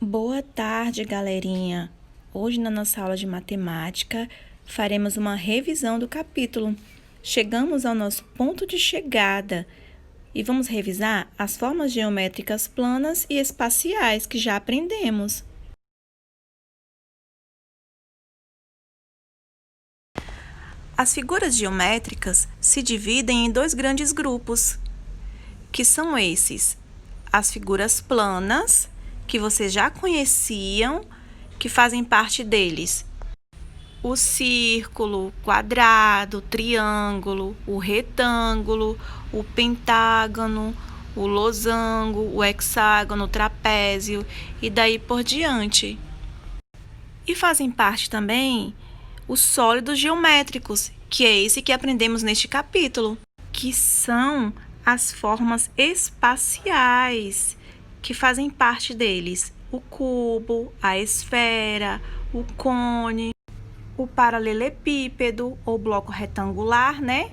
Boa tarde, galerinha! Hoje, na nossa aula de matemática, faremos uma revisão do capítulo. Chegamos ao nosso ponto de chegada e vamos revisar as formas geométricas planas e espaciais que já aprendemos. As figuras geométricas se dividem em dois grandes grupos, que são esses: as figuras planas, que vocês já conheciam, que fazem parte deles o círculo, quadrado, triângulo, o retângulo, o pentágono, o losango, o hexágono, o trapézio e daí por diante. E fazem parte também os sólidos geométricos, que é esse que aprendemos neste capítulo, que são as formas espaciais, que fazem parte deles o cubo, a esfera, o cone, o paralelepípedo ou bloco retangular, né?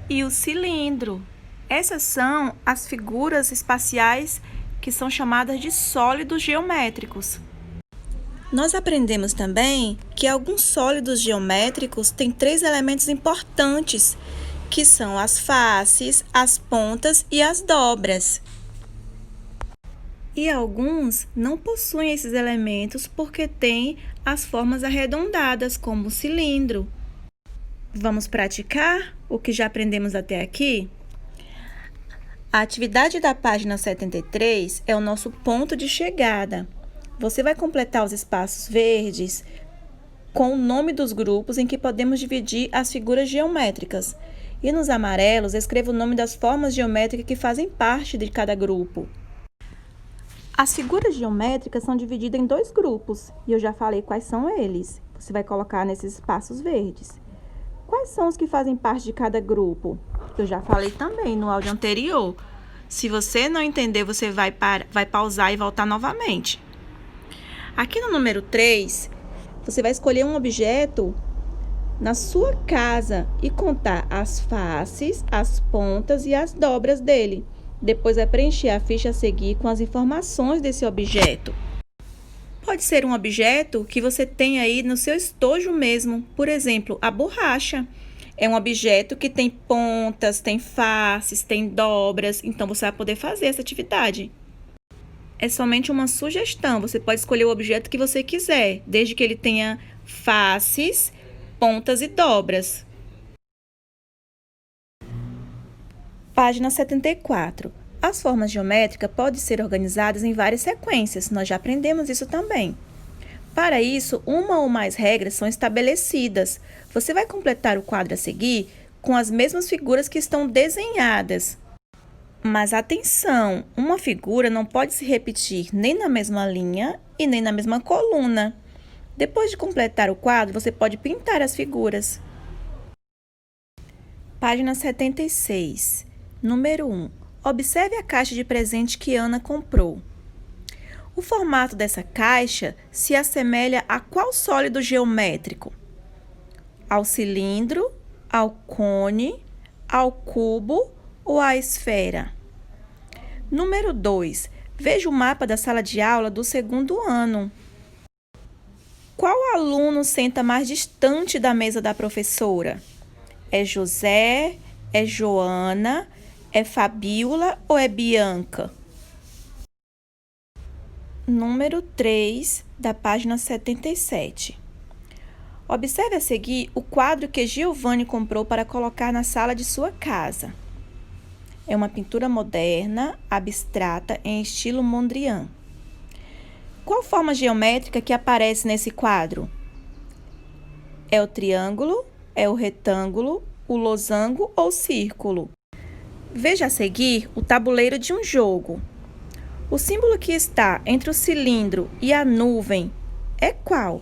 E o cilindro. Essas são as figuras espaciais que são chamadas de sólidos geométricos. Nós aprendemos também que alguns sólidos geométricos têm três elementos importantes, que são as faces, as pontas e as dobras. E alguns não possuem esses elementos porque têm as formas arredondadas, como o cilindro. Vamos praticar o que já aprendemos até aqui? A atividade da página 73 é o nosso ponto de chegada. Você vai completar os espaços verdes com o nome dos grupos em que podemos dividir as figuras geométricas. E nos amarelos, escreva o nome das formas geométricas que fazem parte de cada grupo. As figuras geométricas são divididas em dois grupos, e eu já falei quais são eles. Você vai colocar nesses espaços verdes. Quais são os que fazem parte de cada grupo? Eu já falei também no áudio anterior. Se você não entender, você vai pausar e voltar novamente. Aqui no número 3, você vai escolher um objeto na sua casa e contar as faces, as pontas e as dobras dele. Depois vai preencher a ficha a seguir com as informações desse objeto. Pode ser um objeto que você tem aí no seu estojo mesmo. Por exemplo, a borracha. É um objeto que tem pontas, tem faces, tem dobras. Então, você vai poder fazer essa atividade. É somente uma sugestão. Você pode escolher o objeto que você quiser, desde que ele tenha faces, pontas e dobras. Página 74. As formas geométricas podem ser organizadas em várias sequências. Nós já aprendemos isso também. Para isso, uma ou mais regras são estabelecidas. Você vai completar o quadro a seguir com as mesmas figuras que estão desenhadas. Mas atenção, uma figura não pode se repetir nem na mesma linha e nem na mesma coluna. Depois de completar o quadro, você pode pintar as figuras. Página 76. Número 1. Observe a caixa de presente que Ana comprou. O formato dessa caixa se assemelha a qual sólido geométrico? Ao cilindro, ao cone, ao cubo ou à esfera? Número 2. Veja o mapa da sala de aula do segundo ano. Qual aluno senta mais distante da mesa da professora? É José? É Joana? É Fabíola ou é Bianca? Número 3, da página 77. Observe a seguir o quadro que Giovanni comprou para colocar na sala de sua casa. É uma pintura moderna, abstrata, em estilo Mondrian. Qual forma geométrica que aparece nesse quadro? É o triângulo, é o retângulo, o losango ou o círculo? Veja a seguir o tabuleiro de um jogo. O símbolo que está entre o cilindro e a nuvem é qual?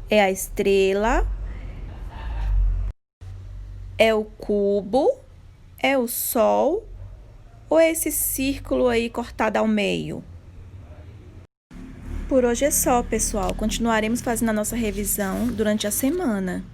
É a estrela? É o cubo? É o sol? Ou é esse círculo aí cortado ao meio? Por hoje é só, pessoal. Continuaremos fazendo a nossa revisão durante a semana.